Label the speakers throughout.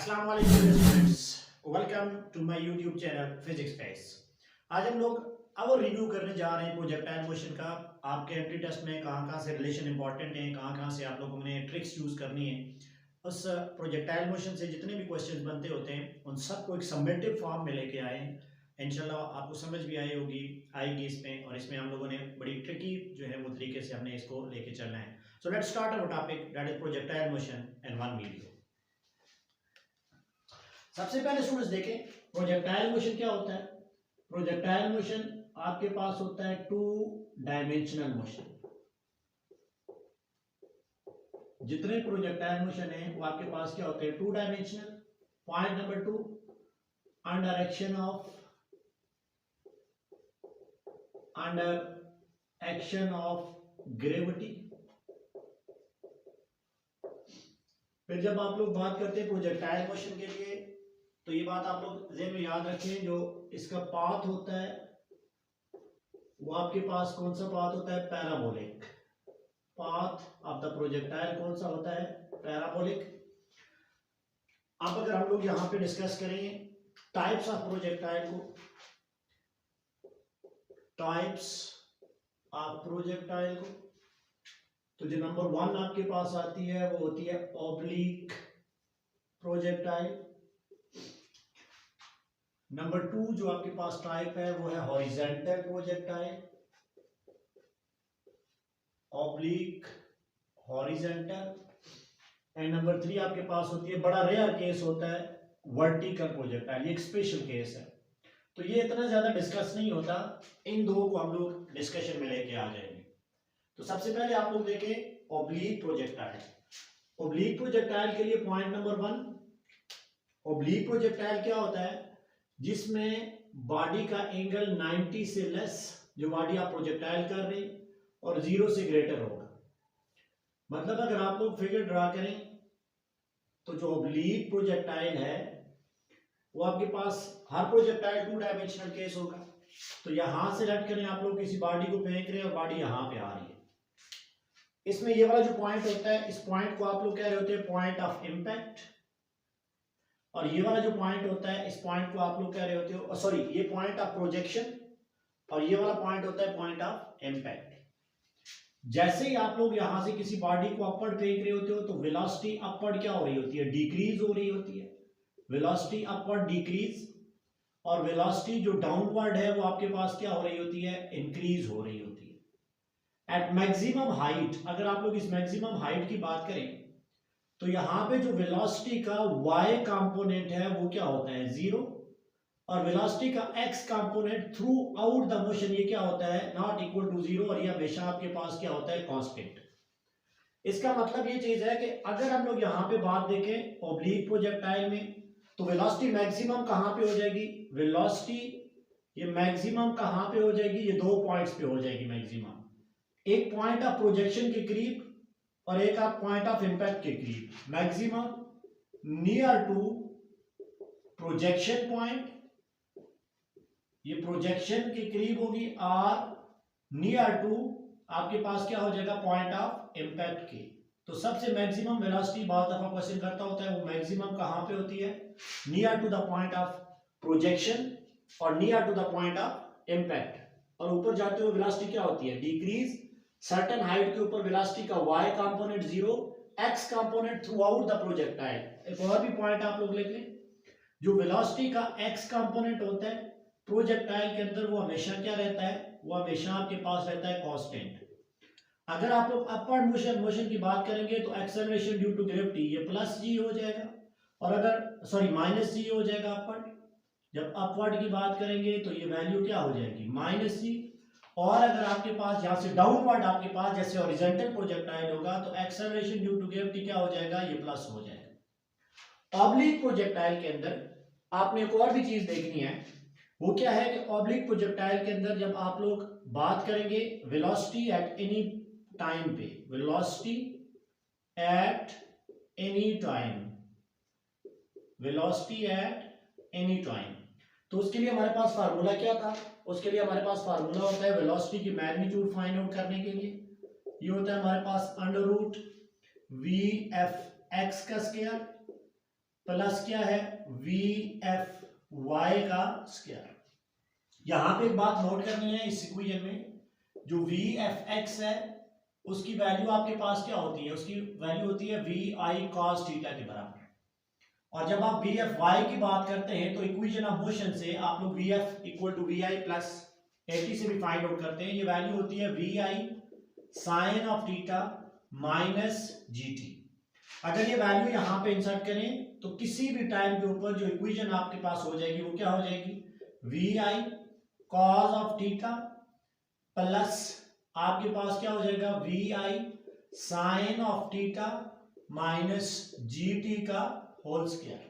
Speaker 1: अस्सलाम वालेकुम students, welcome to my YouTube channel physics face. आज हम लोग अब रिव्यू करने जा रहे हैं प्रोजेक्टाइल मोशन का। आपके एंट्री टेस्ट में कहाँ कहाँ से रिलेशन इंपॉर्टेंट है, कहाँ कहाँ से आप लोगों ने ट्रिक्स यूज करनी है। उस प्रोजेक्टाइल मोशन से जितने भी क्वेश्चन बनते होते हैं उन सबको एक समेटिव फॉर्म में लेके आए हैं। इंशाल्लाह आपको समझ भी आएगी इसमें, और इसमें हम लोगों ने बड़ी ट्रिकी जो है वो तरीके से हमने इसको लेके चलना है। So let's start our topic, that is projectile motion in one video. सबसे पहले स्टूडेंट्स देखें प्रोजेक्टाइल मोशन क्या होता है। प्रोजेक्टाइल मोशन आपके पास होता है टू डायमेंशनल मोशन। जितने प्रोजेक्टाइल मोशन है वो आपके पास क्या होते हैं, two dimensional. Point number 2, under action of gravity. फिर जब आप लोग बात करते हैं प्रोजेक्टाइल मोशन के लिए, तो ये बात आप लोग ज़हन में याद रखें, जो इसका पाथ होता है वो आपके पास कौन सा पाथ होता है, parabolic. Path of the projectile कौन सा होता है, पैराबोलिक। अब अगर हम लोग यहां पे डिस्कस करें टाइप्स ऑफ प्रोजेक्टाइल को, टाइप्स ऑफ प्रोजेक्टाइल को, तो जो नंबर 1 आपके पास आती है वो होती है ऑब्लिक प्रोजेक्टाइल। नंबर 2 जो आपके पास टाइप है वो है horizontal projectile, oblique, horizontal. And number 3 आपके पास होती है, बड़ा रेयर केस होता है, वर्टिकल प्रोजेक्टाइल। ये एक स्पेशल केस है, तो ये इतना ज्यादा डिस्कस नहीं होता। इन दो को हम लोग डिस्कशन में लेके आ जाएंगे। तो सबसे पहले आप लोग देखें ऑब्लिक प्रोजेक्टाइल। ऑब्लिक प्रोजेक्टाइल के लिए पॉइंट नंबर 1, ऑब्लिक प्रोजेक्टाइल क्या होता है, जिसमें बॉडी का एंगल 90 से लेस, जो बॉडी आप प्रोजेक्टाइल कर रहे हैं, और 0 से ग्रेटर होगा। मतलब अगर आप लोग फिगर ड्रा करें तो जो ऑब्लिक प्रोजेक्टाइल है वो आपके पास, हर प्रोजेक्टाइल 2 डायमेंशनल केस होगा। तो यहां से लट करें आप लोग किसी बॉडी को फेंक रहे हैं और बॉडी यहां पे आ रही है, इसमें ये वाला जो पॉइंट होता है, इस पॉइंट को आप लोग कह रहे होते हैं पॉइंट ऑफ इंपैक्ट। और ये वाला जो पॉइंट होता है, इस पॉइंट को आप लोग कह रहे होते हो, सॉरी, ये पॉइंट ऑफ प्रोजेक्शन, और ये वाला पॉइंट होता है पॉइंट ऑफ इंपैक्ट। जैसे ही आप लोग यहां से किसी बॉडी को अपवर्ड फेंक रहे होते हो तो वेलोसिटी अपवर्ड क्या हो रही होती है, डिक्रीज हो रही होती है। वेलोसिटी अपवर्ड डिक्रीज, और वेलोसिटी जो डाउनवर्ड है वो आपके पास क्या हो रही होती है, इंक्रीज हो रही होती है। एट मैक्सिमम हाइट, अगर आप लोग इस मैक्सिमम हाइट की बात करें तो यहां पे जो वेलोसिटी का y कंपोनेंट है वो क्या होता है, 0, और वेलोसिटी का x component through out the motion ये क्या होता है, नॉट इक्वल टू 0, और ये हमेशा आपके पास क्या होता है, कांस्टेंट। इसका मतलब ये चीज है कि अगर हम लोग यहां पे बात देखें ऑब्लिक प्रोजेक्टाइल में, तो वेलोसिटी मैक्सिमम कहां पे हो जाएगी, वेलोसिटी ये मैक्सिमम कहां पे हो जाएगी, ये 2 पॉइंट्स पे हो जाएगी मैक्सिमम। एक पॉइंट ऑफ प्रोजेक्शन के करीब और एक आप पॉइंट ऑफ इंपैक्ट के करीब। Maximum near to projection point, ये प्रोजेक्शन के करीब होगी, और नियर टू आपके पास क्या हो जाएगा, पॉइंट ऑफ इंपैक्ट के। तो सबसे मैक्सिमम वेलोसिटी बहुत दफा क्वेश्चन करता होता है, वो मैक्सिमम कहां पे होती है, near to the point of projection और near to the point of impact. और ऊपर जाते हुए वेलोसिटी क्या होती है, डिक्रीज। सर्टेन हाइट के ऊपर वेलोसिटी का y component 0, x component through out the projectile. एक और भी पॉइंट आप लोग लिख लें, जो वेलोसिटी का x कंपोनेंट होता है प्रोजेक्टाइल के अंदर, वो हमेशा क्या रहता है, वो हमेशा आपके पास रहता है कांस्टेंट। अगर आप लोग अपवर्ड मोशन की बात करेंगे तो एक्सेलरेशन ड्यू टू ग्रेविटी ये प्लस जी हो जाएगा, और अगर सॉरी माइनस जी हो जाएगा अपवर्ड। जब अपवर्ड की बात करेंगे तो ये वैल्यू क्या हो जाएगी, माइनस जी। और अगर आपके पास यहां से डाउनवर्ड आपके पास जैसे हॉरिजॉन्टल प्रोजेक्टाइल होगा तो एक्सेलरेशन ड्यू टू ग्रेविटी क्या हो जाएगा, ये प्लस हो जाएगा। ऑब्लिक प्रोजेक्टाइल के अंदर आपने एक और भी चीज देखनी है, वो क्या है कि ऑब्लिक प्रोजेक्टाइल के अंदर जब आप लोग बात करेंगे वेलोसिटी एट एनी टाइम पे, velocity at any time, velocity at any time, तो उसके लिए हमारे पास फार्मूला क्या था, उसके लिए हमारे पास फार्मूला होता है वेलोसिटी की मैग्नीट्यूड फाइंड आउट करने के लिए, ये होता है हमारे पास under root V F X का स्क्वायर प्लस क्या है वी एफ वाई का स्क्वायर। यहां पे एक बात नोट करनी है, इस इक्वेशन में जो वी एफ एक्स है उसकी वैल्यू आपके पास क्या होती है, उसकी वैल्यू होती है वी आई कॉस थीटा के बराबर। और जब आप वी एफ वाई की बात करते हैं तो इक्वेशन ऑफ मोशन से आप लोग V F equal to V I plus 80 से भी फाइंड आउट करते हैं। ये वैल्यू होती है V I sine of theta minus G T. अगर ये वैल्यू यहां पे इंसर्ट करें तो किसी भी टाइम के ऊपर जो इक्वेशन आपके पास हो जाएगी वो क्या हो जाएगी, V I cos of theta plus आपके पास क्या हो जाएगा V I sine of theta minus G T का होल स्क्वायर।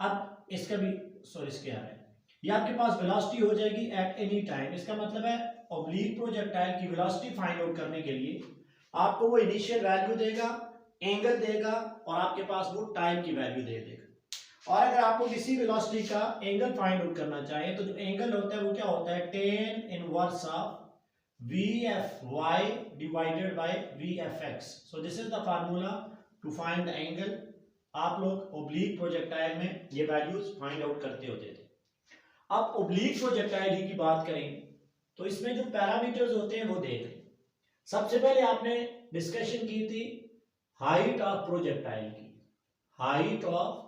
Speaker 1: अब इसका भी सॉरी स्क्वायर है, ये आपके पास वेलोसिटी हो जाएगी एट एनी टाइम। इसका मतलब है ऑब्लिक प्रोजेक्टाइल की वेलोसिटी फाइंड आउट करने के लिए आपको वो इनिशियल वैल्यू देगा, एंगल देगा और आपके पास वो टाइम की वैल्यू दे देगा। और अगर आपको किसी वेलोसिटी का एंगल फाइंड आउट करना चाहे तो जो एंगल होता है वो क्या होता है, tan inverse of VFY divided by VFX. So this is the formula to find the angle. आप लोग ओब्लिक प्रोजेक्टाइल में ये वैल्यूज फाइंड आउट करते होते थे। अब ओब्लिक प्रोजेक्टाइल ही की बात करें तो इसमें जो पैरामीटर्स होते हैं वो देख लें। सबसे पहले आपने डिस्कशन की थी हाइट ऑफ प्रोजेक्टाइल की, हाइट ऑफ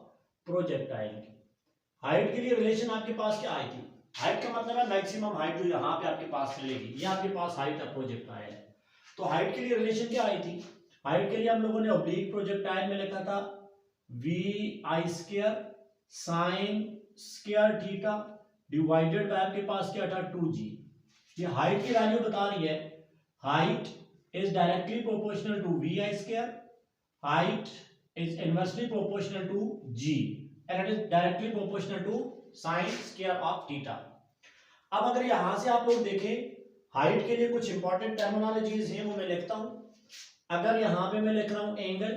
Speaker 1: प्रोजेक्टाइल की। हाइट के लिए रिलेशन आपके पास क्या आई थी, हाइट का मतलब है मैक्सिमम हाइट जो यहाँ पे आपके पास मिलेगी, ये आपके पास हाइट ऑफ प्रोजेक्टाइल है। तो हाइट के लिए रिलेशन क्या आई थी, हाइट के लिए हम लोगों ने ऑब्लिक प्रोजेक्टाइल में लिखा था V I square sine square theta divided by आपके पास क्या था 2g। ये हाइट की वैल्यू बता रही है, height is directly proportional to V I square, height is inversely proportional to g and it is directly proportional to sin square of theta। अब अगर यहां से आप लोग देखें हाइट के लिए कुछ इंपॉर्टेंट टर्मिनोलॉजीज हैं वो मैं लिखता हूं। अगर यहां पे मैं लिख रहा हूं एंगल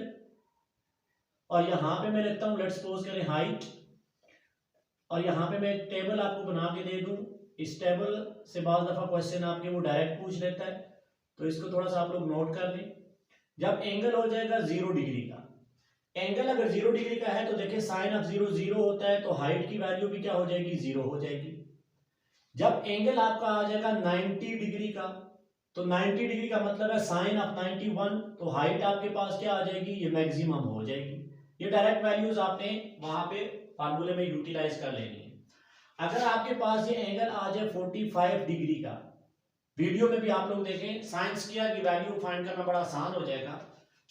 Speaker 1: और यहां पे मैं लिखता हूं लेट्स सपोज करें हाइट, और यहां पे मैं एक टेबल आपको बना के दे दूं, इस टेबल से बाज़ दफा क्वेश्चन आपके वो डायरेक्ट पूछ लेता है तो इसको थोड़ा सा आप लोग नोट कर लें। जब एंगल हो जाएगा 0 डिग्री का, एंगल अगर 0 डिग्री का है तो देखिए साइन ऑफ 0 0 होता है तो हाइट की वैल्यू भी क्या हो जाएगी, 0 हो जाएगी। जब एंगल आपका आ जाएगा 90 डिग्री का तो 90 डिग्री का मतलब है साइन ऑफ 91, तो हाइट आपके पास क्या आ जाएगी, ये मैक्सिमम हो जाएगी। ये डायरेक्ट वैल्यूज आपने वहां पे फार्मूले में यूटिलाइज कर लेनी है। अगर आपके पास ये एंगल आ जाए 45 डिग्री का, वीडियो में भी आप लोग देखें साइन स्क्वायर की वैल्यू फाइंड करना बड़ा आसान हो जाएगा,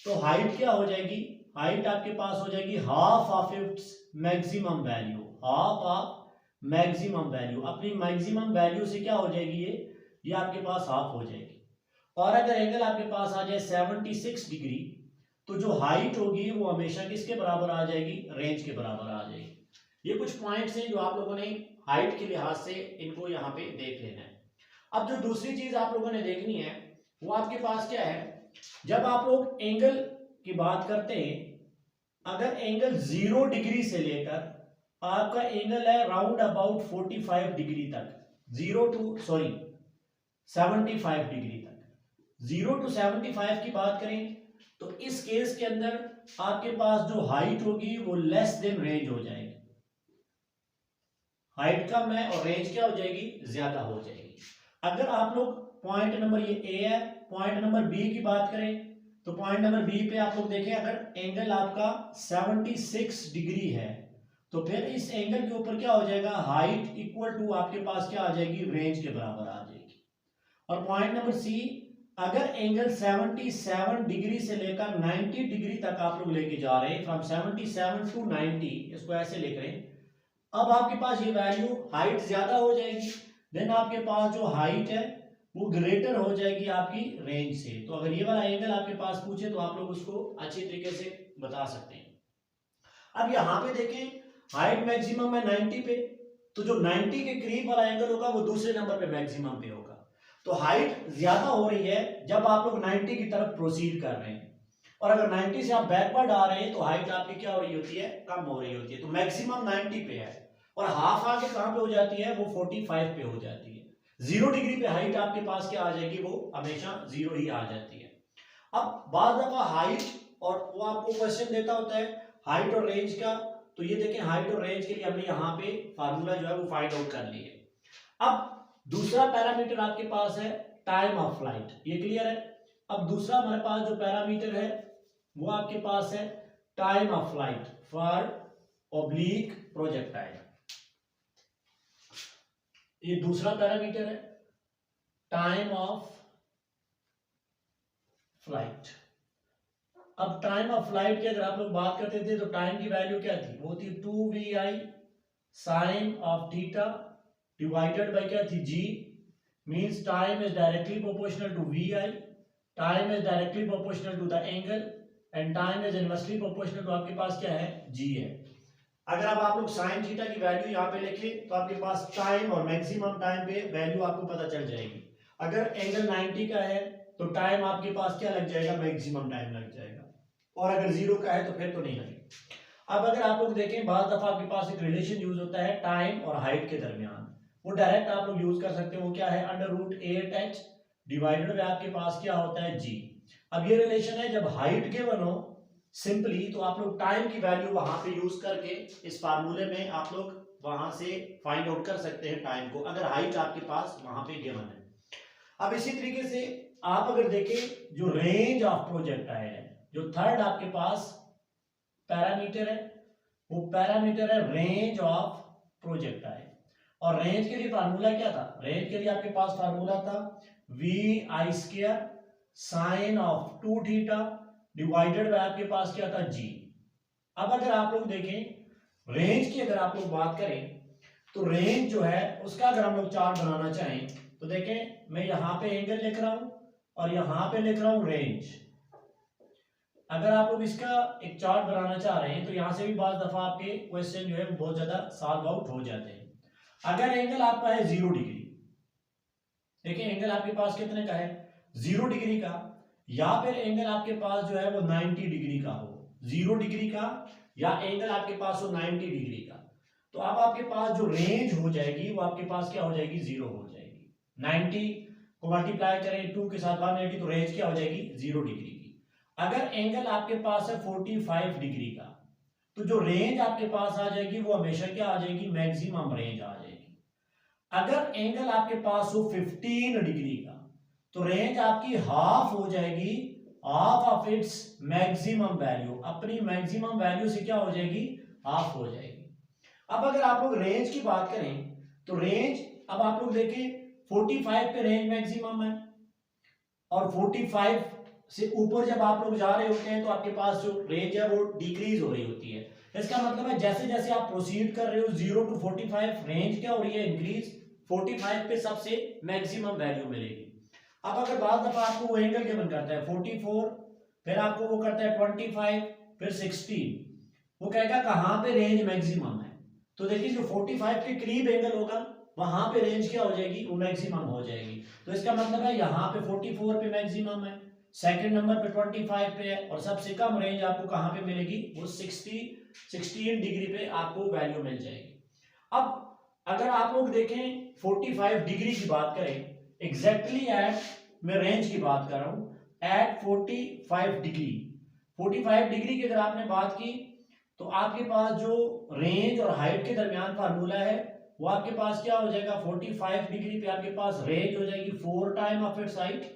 Speaker 1: तो हाइट क्या हो जाएगी, हाइट आपके पास हो जाएगी half of its maximum value, half of maximum value. अपनी मैक्सिमम वैल्यू से क्या हो जाएगी, ये आपके पास हाफ हो जाएगी। और अगर एंगल आपके पास आ जाए 76 डिग्री तो जो हाइट होगी वो हमेशा किसके बराबर आ जाएगी, रेंज के बराबर आ जाएगी। ये कुछ पॉइंट्स हैं जो आप लोगों ने हाइट के लिहाज से इनको यहाँ पे देख लेना है। अब जो दूसरी चीज आप लोगों ने देखनी है वो आपके पास क्या है, जब आप लोग एंगल की बात करते हैं, अगर एंगल 0 डिग्री से लेकर आपका एंगल है राउंड अबाउट 45 डिग्री तक, 75 डिग्री तक, 0 to 75 की बात करें तो इस केस के अंदर आपके पास जो हाइट होगी वो लेस देन रेंज हो जाएगी, हाइट कम है और रेंज क्या हो जाएगी, ज्यादा हो जाएगी। अगर आप लोग पॉइंट नंबर ये ए है, पॉइंट नंबर बी की बात करें तो पॉइंट नंबर बी पे आप लोग देखें, अगर एंगल आपका 76 डिग्री है तो फिर इस एंगल के ऊपर क्या हो जाएगा, हाइट इक्वल टू आपके पास क्या आ जाएगी, रेंज के बराबर आ जाएगी। और पॉइंट नंबर सी, अगर एंगल 77 डिग्री से लेकर 90 डिग्री तक आप लोग लेके जा रहे हैं, फ्रॉम 77 टू 90, इसको ऐसे लिख रहे हैं, अब आपके पास ये वैल्यू हाइट ज्यादा हो जाएगी, देन आपके पास जो हाइट है वो ग्रेटर हो जाएगी आपकी रेंज से। तो अगर ये वाला एंगल आपके पास पूछे तो आप लोग उसको अच्छी तरीके से बता सकते हैं। अब यहाँ पे देखें हाइट मैक्सिमम है 90 पे, तो जो 90 के करीब वाला एंगल होगा वो दूसरे नंबर पे मैक्सिमम पे होगा। तो हाइट ज्यादा हो रही है जब आप लोग 90 की तरफ प्रोसीड कर रहे हैं, और अगर 90 से आप बैकवर्ड आ रहे हैं तो हाइट आपकी क्या हो रही होती है, कम हो रही होती है। तो मैक्सिमम 90 पे है और हाफ आगे कहां पे हो जाती है, वो 45 पे हो जाती है। 0 डिग्री पे हाइट आपके पास क्या आ जाएगी, वो हमेशा 0 ही आ जाती है। अब बाद दफा हाइट, और वो आपको क्वेश्चन देता होता है हाइट और रेंज का, तो ये देखें हाइट और रेंज के लिए हमने यहाँ पे फार्मूला जो है वो फाइंड आउट कर लिए। अब दूसरा पैरामीटर आपके पास है टाइम ऑफ फ्लाइट, ये क्लियर है। अब दूसरा हमारे पास जो पैरामीटर है वो आपके पास है time of flight for oblique projectile, ये दूसरा पैरामीटर है टाइम ऑफ फ्लाइट। अब टाइम ऑफ फ्लाइट की अगर आप लोग बात करते थे तो टाइम की वैल्यू क्या थी, वो थी 2vi sine of theta divided by क्या थी g, means time is directly proportional to vi, time is directly proportional to the angle and time is inversely proportional to आपके पास क्या है g है। अगर अब आप लोग साइन थीटा की वैल्यू यहाँ पे लिखें तो आपके पास टाइम और मैक्सिमम टाइम पे वैल्यू आपको पता चल जाएगी। अगर एंगल 90 का है तो टाइम आपके पास क्या लग जाएगा, मैक्सिमम टाइम लग जाएगा, और अगर 0 का है तो फिर तो नहीं लगेगा। अब अगर आप लोग देखें बात दफा आपके पास एक रिलेशन यूज होता है टाइम और हाइट के दरमियान, वो डायरेक्ट आप लोग यूज कर सकते हो, वो क्या है √8h डिवाइडेड बाय आपके पास क्या होता है g। अब ये रिलेशन है जब हाइट गिवन हो सिंपली तो आप लोग टाइम की वैल्यू वहां पे यूज करके इस फार्मूले में आप लोग वहां से फाइंड आउट कर सकते हैं टाइम को, अगर हाइट आपके पास वहां पे गिवन है। अब इसी तरीके से आप अगर देखें जो रेंज ऑफ प्रोजेक्टाइल है, जो थर्ड आपके पास पैरामीटर है वो पैरामीटर है रेंज ऑफ प्रोजेक्टाइल, और रेंज के लिए फार्मूला क्या था, रेंज के लिए आपके पास फार्मूला था vi² sine of 2 theta divided by आपके पास क्या था g। अब अगर आप लोग देखें रेंज की अगर आप लोग बात करें तो रेंज जो है उसका अगर हम लोग चार्ट बनाना चाहें तो देखें मैं यहां पे एंगल लिख रहा हूं और यहां पे लिख रहा हूं रेंज। अगर आप लोग इसका एक चार्ट बनाना चाह रहे हैं तो यहां से भी बात दफा आपके क्वेश्चन जो है वो बहुत ज्यादा सॉल्व आउट हो जाते हैं। अगर एंगल आपका है 0 डिग्री, देखिए एंगल आपके पास कितने का है 0 डिग्री का, या फिर एंगल आपके पास जो है वो 90 डिग्री का हो, 0 डिग्री का या एंगल आपके पास हो 90 डिग्री का, तो अब आपके पास जो रेंज हो जाएगी वो आपके पास क्या हो जाएगी 0 हो जाएगी। 90 को मल्टीप्लाई करें 2 के साथ 180 तो रेंज क्या हो जाएगी 0 डिग्री की। अगर एंगल आपके पास है 45 डिग्री का तो जो रेंज आपके पास आ जाएगी वो हमेशा क्या आ जाएगी मैक्सिमम रेंज आ जाएगी। अगर एंगल आपके पास हो 15 डिग्री का तो रेंज आपकी हाफ हो जाएगी, half of its maximum value, अपनी मैक्सिमम वैल्यू से क्या हो जाएगी हाफ हो जाएगी। अब अगर आप लोग रेंज की बात करें तो रेंज अब आप लोग देखें 45 पे रेंज मैक्सिमम है और 45 से ऊपर जब आप लोग जा रहे होते हैं तो आपके पास जो रेंज है वो डिक्रीज हो रही होती है। इसका मतलब है जैसे जैसे आप प्रोसीड कर रहे हो 0 to 45 रेंज क्या हो रही है इंक्रीज, 45 पे सबसे मैक्सिमम वैल्यू मिलेगी। अब अगर बाद दफा आपको वो एंगल गिवन करता है 44, फिर आपको वो करता है 25, फिर 16, वो कहेगा कहां पे रेंज मैक्सिमम है, तो देखिए जो 45 के करीब एंगल होगा वहां पे रेंज क्या हो जाएगी वो मैक्सिमम हो जाएगी। तो इसका मतलब है यहाँ पे 44 पे मैक्सिमम है, सेकंड नंबर पे 25 पे है, और सबसे कम रेंज आपको कहां पे मिलेगी वो 16 डिग्री पे आपको वैल्यू मिल जाएगी। अब अगर आप लोग देखें 45 डिग्री की बात करें एग्जैक्टली एट, मैं रेंज की बात कर रहा हूं एट 45 डिग्री, 45 डिग्री की अगर आपने बात की तो आपके पास जो रेंज और हाइट के दरमियान फार्मूला है वो आपके पास क्या हो जाएगा 45 डिग्री पे आपके पास रेंज हो जाएगी 4 टाइम ऑफ इट्स हाइट,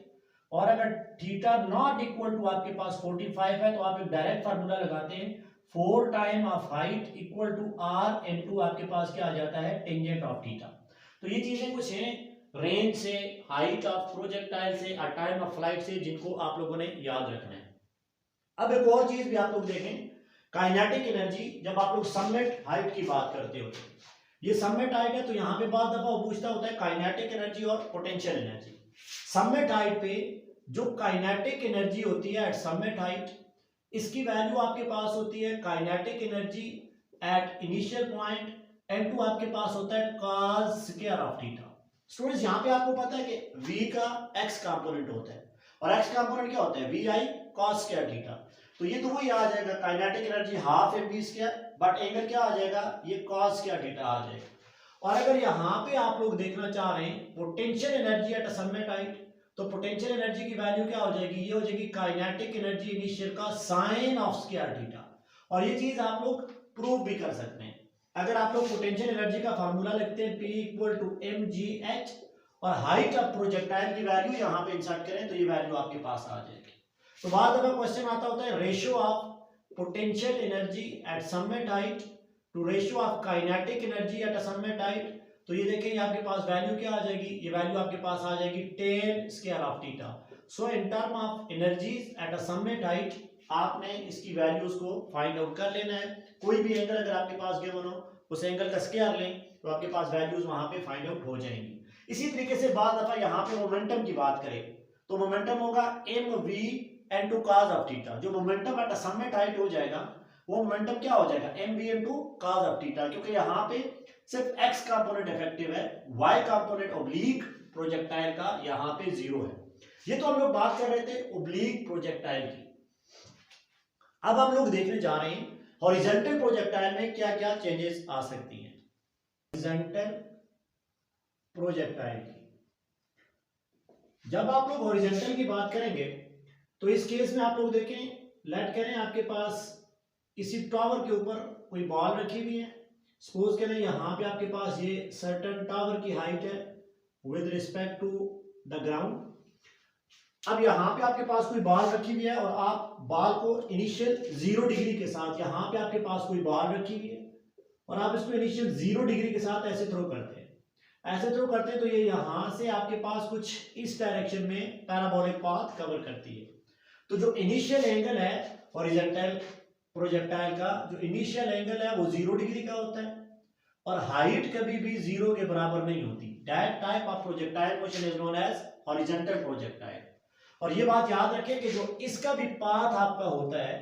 Speaker 1: और अगर थीटा नॉट इक्वल टू आपके पास 45 है तो आप एक डायरेक्ट फार्मूला लगाते हैं 4 time of height equal to r into आपके पास क्या आ जाता है टेंजेंट ऑफ थीटा। तो ये चीजें कुछ हैं रेंज से, हाइट ऑफ प्रोजेक्टाइल से और टाइम ऑफ फ्लाइट से जिनको आप लोगों ने याद रखना है। अब एक और चीज भी आप लोग देखें काइनेटिक एनर्जी, जब आप लोग समिट हाइट की बात करते हो, ये समिट हाइट है तो यहां पे बहुत दफा पूछता होता है काइनेटिक एनर्जी और पोटेंशियल एनर्जी। समिट हाइट पे जो काइनेटिक एनर्जी होती है एट समिट हाइट, इसकी वैल्यू आपके पास होती है kinetic energy at initial point n2 आपके पास होता है cos square of theta. Students यहाँ पे आपको पता है कि v का x कंपोनेंट होता है और x कंपोनेंट क्या होता है vi cos स्क्वायर थीटा, तो ये तो वही आ जाएगा kinetic energy half mv square, but angle क्या आ जाएगा ये cos स्क्वायर थीटा आ जाएगा। और अगर यहाँ पे आप लोग देखना चाह रहे हैं potential energy at summit height, तो पोटेंशियल एनर्जी की वैल्यू क्या हो जाएगी, ये हो जाएगी काइनेटिक एनर्जी इनिशियल का साइन ऑफ स्क्वायर थीटा, और ये चीज आप लोग प्रूव भी कर सकते हैं। अगर आप लोग पोटेंशियल एनर्जी का फार्मूला लिखते हैं P इक्वल टू mgh और हाइट ऑफ प्रोजेक्टाइल की वैल्यू यहाँ पे इंसर्ट करें तो ये वैल्यू आपके पास आ जाएगी। तो बाद में क्वेश्चन आता होता है ratio of potential energy at summit height to ratio of kinetic energy at a summit height. तो ये देखें आपके पास वैल्यू क्या आ जाएगी, ये वैल्यू आपके पास आ जाएगी tan square of theta. So in term of energies eight a summit height आपने इसकी वैल्यूज को फाइंड आउट कर लेना है। कोई भी एंगल अगर आपके पास गिवन हो उस एंगल का स्क्वायर लें तो आपके पास वैल्यूज वहां पे फाइंड आउट हो जाएंगी। इसी तरीके से बाद दफा यहाँ पे मोमेंटम की बात करें तो मोमेंटम होगा mv n2 cos of theta. जो momentum at a summit height हो जाएगा वो मोमेंटम क्या हो जाएगा mv n2 cos of theta, क्योंकि यहाँ पे सिर्फ x कंपोनेंट इफेक्टिव है, y कंपोनेंट ओब्लीक प्रोजेक्टाइल का यहाँ पे 0 है। ये तो हम लोग बात कर रहे थे ओब्लीक प्रोजेक्टाइल की। अब हम लोग देखने जा रहे हैं हॉरिजॉन्टल प्रोजेक्टाइल में क्या क्या चेंजेस आ सकती हैं। हॉरिजॉन्टल प्रोजेक्टाइल की जब आप लोग हॉरिजॉन्टल की बात करेंगे तो इस केस में आप लोग देखें, लेट करें आपके पास किसी टावर के ऊपर कोई बॉल रखी हुई है। सपोज करें यहाँ पे आपके पास ये सर्टेन टावर की हाइट है with respect to the ground. अब यहाँ पे आपके पास कोई बॉल रखी हुई है और आप बॉल को इनिशियल 0 डिग्री के साथ, यहाँ पे आपके पास कोई बॉल रखी हुई है और आप इसको इनिशियल 0 डिग्री के साथ ऐसे थ्रो करते हैं। ऐसे थ्रो करते हैं तो ये यहाँ से आपके पास कुछ इस डायरेक्शन में पैराबोलिक पाथ कवर करती है। तो जो इनिशियल एंगल है हॉरिजॉन्टल प्रोजेक्टाइल का, जो इनिशियल एंगल है वो 0 डिग्री का होता है और हाइट कभी भी 0 के बराबर नहीं होती। That type of projectile motion is known as horizontal projectile. और ये बात याद रखें कि जो इसका भी पाथ आपका होता है,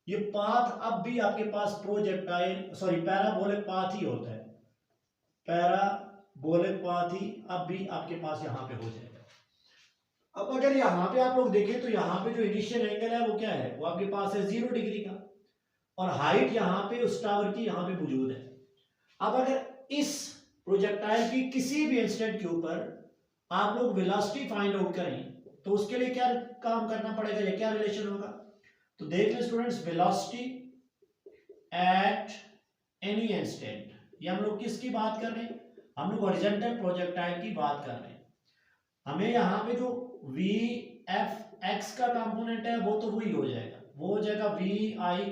Speaker 1: ये पाथ अब भी आपके पास पैराबोलिक पाथ ही होता है। पैराबोलिक पाथ ही अब भी आपके पास यहाँ पे हो जाएगा। अब अगर यहाँ पे आप लोग देखें तो यहाँ पे जो इनिशियल एंगल है वो क्या है, वो आपके पास है 0 डिग्री का और हाइट यहाँ पे उस टावर की यहाँ पे मौजूद है। अब अगर इस प्रोजेक्टाइल की किसी भी इंस्टेंट के ऊपर आप लोग वेलोसिटी फाइंड आउट करें तो उसके लिए क्या काम करना पड़ेगा, या क्या रिलेशन होगा। तो देख लें students, velocity at any instant, ये हम लोग किसकी बात कर रहे हैं, हम लोग हॉरिजॉन्टल प्रोजेक्टाइल की बात कर रहे हैं। हमें यहाँ पे जो vfx का कंपोनेंट है वो तो वही हो जाएगा, वो हो जाएगा vi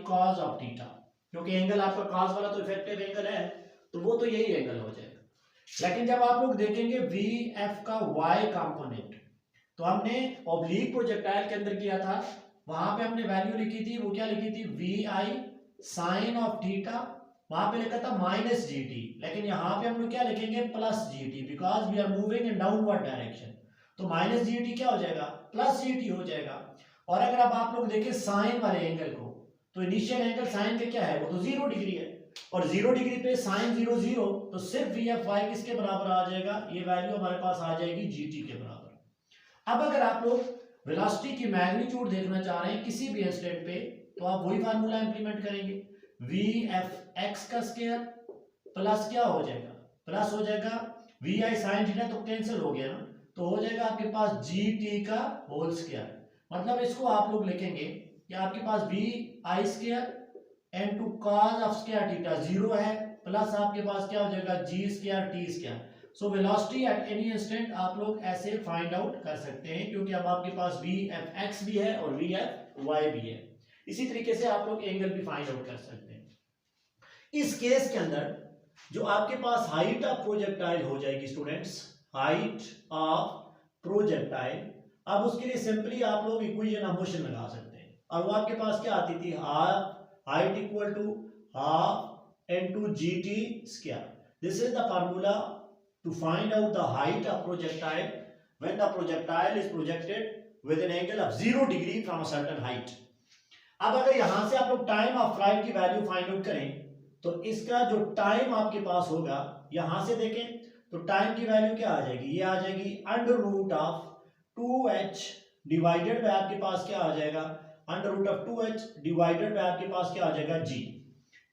Speaker 1: cos ऑफ थीटा, क्योंकि एंगल आपका cos वाला तो इफेक्टिव एंगल है तो वो तो यही एंगल हो जाएगा। लेकिन जब आप लोग देखेंगे vf का y कंपोनेंट, तो हमने ऑब्लिक प्रोजेक्टाइल के अंदर किया था, वहां पे हमने वैल्यू लिखी थी, वो क्या लिखी थी, vi साइन ऑफ थीटा, वहां पे लिखा था -gt, लेकिन यहाँ पे हम लोग क्या लिखेंगे, +gt, because we are moving in downward direction. तो -gt क्या हो जाएगा, +gt हो जाएगा। और अगर अब आप लोग देखें साइन वाले एंगल को, तो इनिशियल एंगल साइन का क्या है, वो तो 0 डिग्री है और 0 डिग्री पे साइन 0 0, तो सिर्फ vfy किसके बराबर आ जाएगा, ये वैल्यू हमारे पास आ जाएगी gt के बराबर। अब अगर आप लोग वेलोसिटी की मैग्नीट्यूड देखना चाह रहे हैं किसी भी इंस्टेंट पे, तो आप वही फार्मूला इंप्लीमेंट करेंगे, vfx का स्क्वायर प्लस क्या हो जाएगा, प्लस हो जाएगा vi sin थीटा, तो कैंसिल हो गया ना, तो हो जाएगा आपके पास gt का होल स्क्वायर। मतलब इसको आप लोग लिखेंगे कि आपके पास vi square n2 cos of square theta 0 है, प्लस आपके पास क्या हो जाएगा g square t square. So velocity at any instant आप लोग ऐसे फाइंड आउट कर सकते हैं, क्योंकि अब आपके पास vfx भी है और vfy भी है। इसी तरीके से आप लोग एंगल भी फाइंड आउट कर सकते हैं। इस केस के अंदर जो आपके पास हाइट ऑफ प्रोजेक्टाइल हो जाएगी स्टूडेंट्स, हाइट ऑफ प्रोजेक्टाइल, अब उसके लिए सिंपली आप लोग इक्वेशन ऑफ मोशन लगा सकते हैं और वो आपके पास क्या आती थी, height equal to half n2 gt square. This is the formula to find out the height of projectile when the projectile is projected with an angle of 0 degree from a certain height। अब अगर यहां से आप लोग time of flight की value find out करें तो इसका जो टाइम आपके पास होगा, यहां से देखें तो टाइम की वैल्यू क्या आ जाएगी, ये आ जाएगी √of 2h डिवाइडेड बाय आपके पास क्या आ जाएगा, √of 2h डिवाइडेड बाय आपके पास क्या आ जाएगा g।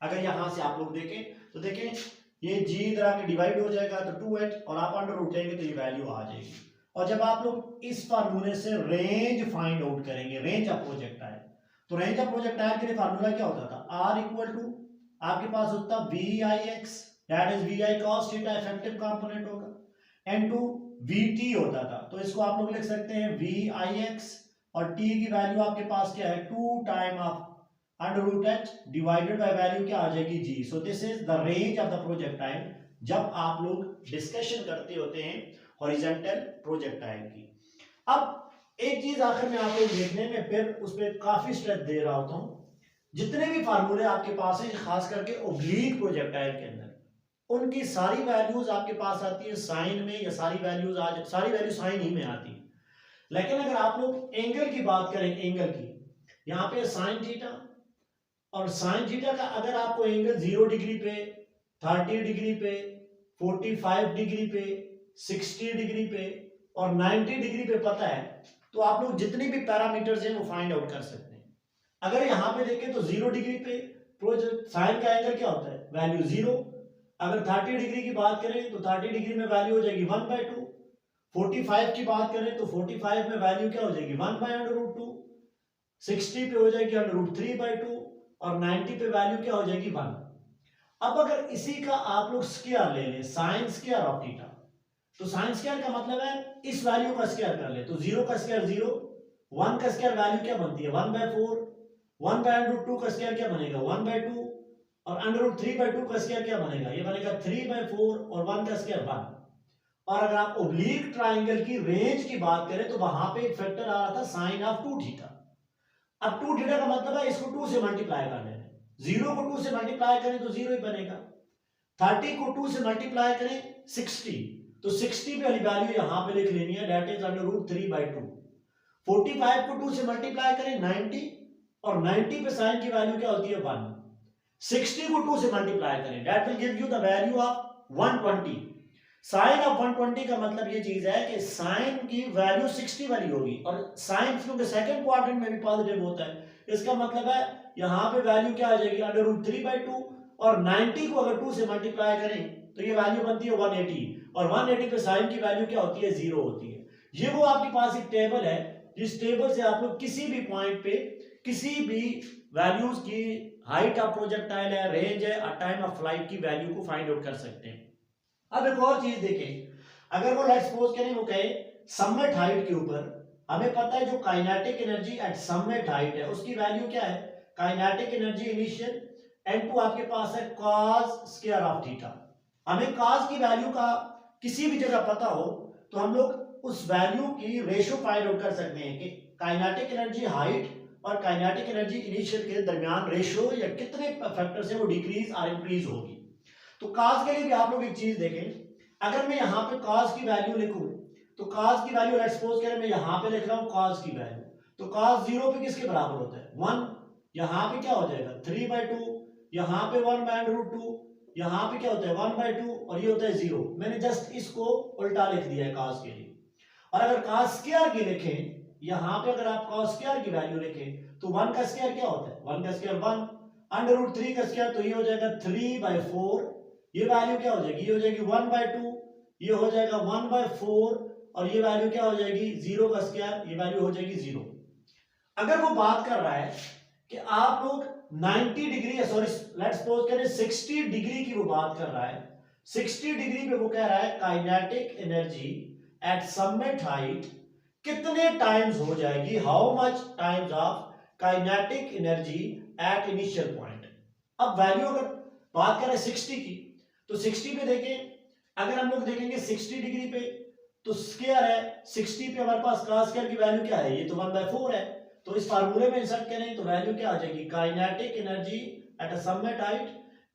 Speaker 1: अगर यहां से आप लोग देखें तो देखें ये g इधर आके डिवाइड हो जाएगा तो 2h और आप अंडर रूट लेंगे तो ये वैल्यू आ जाएगी। और जब आप लोग इस फार्मूले से रेंज फाइंड आउट करेंगे, रेंज ऑफ प्रोजेक्टाइल, तो रेंज ऑफ प्रोजेक्टाइल के लिए फार्मूला क्या होता था, आर इक्वल टू आपके पास होता V I X, that is V I cos theta, effective component होगा, एन टू वी टी होता था। तो इसको आप लोग लिख सकते हैं वी आई एक्स, और टी की वैल्यू आपके पास क्या है, 2 time of under root H divided by value क्या आ जाएगी, जी। So this is the range of the projectile जब आप लोग डिस्कशन करते होते हैं हॉरिजॉन्टल प्रोजेक्टाइल की। अब एक चीज आखिर में आप लोग देखने में फिर उस पर काफी स्ट्रेस दे रहा होता हूं, जितने भी फार्मूले आपके पास हैं खास करके ओब्लीक प्रोजेक्टाइल के अंदर, उनकी सारी वैल्यूज आपके पास आती है साइन में, या सारी वैल्यू साइन ही में आती है। लेकिन अगर आप लोग एंगल की बात करें, एंगल की, यहाँ पे साइन थीटा, और साइन थीटा का अगर आपको एंगल 0 डिग्री पे, 30 डिग्री पे, 45 डिग्री पे, 60 डिग्री पे और 90 डिग्री पे पता है, तो आप लोग जितनी भी पैरामीटर्स हैं वो फाइंड आउट कर सकते हैं। अगर यहाँ पे देखें तो 0 डिग्री पे साइन का एंगल क्या होता है, वैल्यू 0। अगर 30 डिग्री की बात करें तो 30 डिग्री में वैल्यू हो जाएगी 1/2। 45 की बात करें तो 45 में वैल्यू क्या हो जाएगी 1/√2। 60 पे हो जाएगी √3/2, और 90 पे वैल्यू क्या हो जाएगी 1। अब अगर इसी का आप लोग स्क्वायर ले लें, साइन स्क्वायर ऑफ थीटा, तो साइन स्क्वायर का मतलब है इस वैल्यू का स्क्वायर कर ले, तो 0 का स्क्वायर 0, 1 का स्क्वायर वैल्यू क्या बनती है 1/4, 1/√2 का स्क्वायर क्या बनेगा 1/2, और √3/2 का स्क्वायर क्या बनेगा, ये बनेगा 3/4, और 1 का स्क्वायर 1। और अगर आप ओब्लीक ट्राइंगल की रेंज की बात करें तो वहां पे एक फैक्टर आ रहा था साइन ऑफ 2 थीटा। अब 2 थीटा का मतलब है इसको 2 से मल्टीप्लाई कर लेना, 0 को 2 से मल्टीप्लाई करें तो 0 ही बनेगा, 30 को 2 से मल्टीप्लाई करें 60, तो 60 पे वाली वैल्यू यहां पे लिख लेनी है, दैट इज √3/2। 45 को 2 से मल्टीप्लाई करें 90, और 90 पे साइन की वैल्यू क्या होती है 1। 60 को 2 से मल्टीप्लाई करें, that will give you the value of 120। Sine of 120 का मतलब ये चीज है कि साइन की वैल्यू 60 वाली होगी, और साइन क्योंकि सेकंड क्वाड्रेंट में भी पॉजिटिव होता है, इसका मतलब है यहां पे वैल्यू क्या आ जाएगी √3/2, और 90 को अगर 2 से मल्टीप्लाई करें तो ये वैल्यू बनती है 180, और 180 पे साइन की वैल्यू क्या होती है 0 होती है। ये वो आपके पास एक टेबल है, जिस टेबल से आप लोग किसी भी पॉइंट पे किसी भी वैल्यूज की हाइट ऑफ प्रोजेक्टाइल है, रेंज है, और टाइम ऑफ फ्लाइट की वैल्यू को फाइंड आउट कर सकते हैं। अब एक और चीज देखें, अगर वो लेट्स सपोज करें वो कहे सबमिट हाइट के ऊपर, हमें पता है जो kinetic energy eight submit height है उसकी वैल्यू क्या है, काइनेटिक एनर्जी इनिशियल, n2 आपके पास है cos स्क्वायर ऑफ थीटा। हमें cos की वैल्यू का किसी भी जगह पता हो तो हम लोग उस वैल्यू की रेशियो फाइंड आउट कर सकते हैं कि काइनेटिक एनर्जी हाइट और काइनेटिक एनर्जी इनिशियल के दरमियान रेशियो या कितने फैक्टर से वो डिक्रीज और इंक्रीज होगी। तो cos के लिए भी आप लोग एक चीज देखें, अगर मैं यहाँ पे cos की वैल्यू लिखूं तो cos की वैल्यू लेट्स सपोज करें मैं यहाँ पे लिख रहा हूँ cos की वैल्यू, तो cos 0 पे किसके बराबर होता है 1, यहाँ पे क्या हो जाएगा 3/2, यहाँ पे 1/√2, यहाँ पे क्या होता है 1/2, और ये होता है 0। मैंने जस्ट इसको उल्टा लिख दिया है cos के लिए। और अगर cos स्क्वायर की लिखें, यहाँ पे अगर आप cos स्क्वायर की वैल्यू लिखें तो 1 का स्क्वायर क्या होता है 1 का स्क्वायर 1, √3 का स्क्वायर तो ये हो जाएगा 3/4, ये वैल्यू क्या हो जाएगी, ये हो जाएगी 1/2, ये हो जाएगा 1/4, और ये वैल्यू क्या हो जाएगी 0 का स्क्वायर, ये वैल्यू हो जाएगी 0। अगर वो बात कर रहा है कि आप लोग 90 डिग्री सॉरी लेट्स सपोज करें 60 डिग्री की वो बात कर रहा है, 60 डिग्री पे वो कह रहा है kinetic energy eight submit height कितने टाइम्स हो जाएगी, how much times of kinetic energy at initial point. अब वैल्यू अगर बात करें 60 की तो 60 पे देखें, अगर हम लोग देखेंगे 60 डिग्री पे तो स्क्वायर है 60 पे हमारे पास cos स्क्वायर की वैल्यू क्या है, ये तो 1/4 है, तो इस फार्मूले में इंसर्ट करें तो वैल्यू क्या आ जाएगी, kinetic energy at a submit height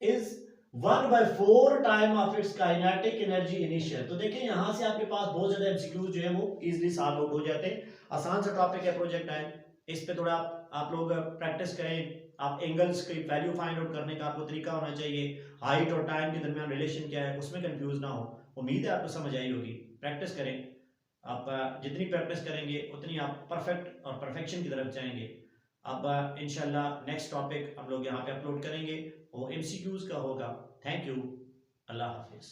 Speaker 1: is 1/4 time of its kinetic energy initial. तो देखिए यहां से आपके पास बहुत ज्यादा एमसीक्यू जो है वो इजीली सॉल्व आउट हो जाते हैं। आसान सा टॉपिक है प्रोजेक्टाइल, इस पे थोड़ा आप लोग प्रैक्टिस करें, आप एंगल्स की वैल्यू फाइंड आउट करने का आपको तरीका होना चाहिए, हाइट और टाइम के दरमियान रिलेशन क्या है उसमें कंफ्यूज ना हो। उम्मीद है आपको समझ आई होगी। प्रैक्टिस करें, आप जितनी प्रैक्टिस करेंगे उतनी आप परफेक्ट और परफेक्शन की तरफ जाएंगे। अब इंशाल्लाह नेक्स्ट टॉपिक हम लोग यहाँ पे अपलोड करेंगे, वो एमसीक्यूज का होगा। Thank you, Allah Hafiz.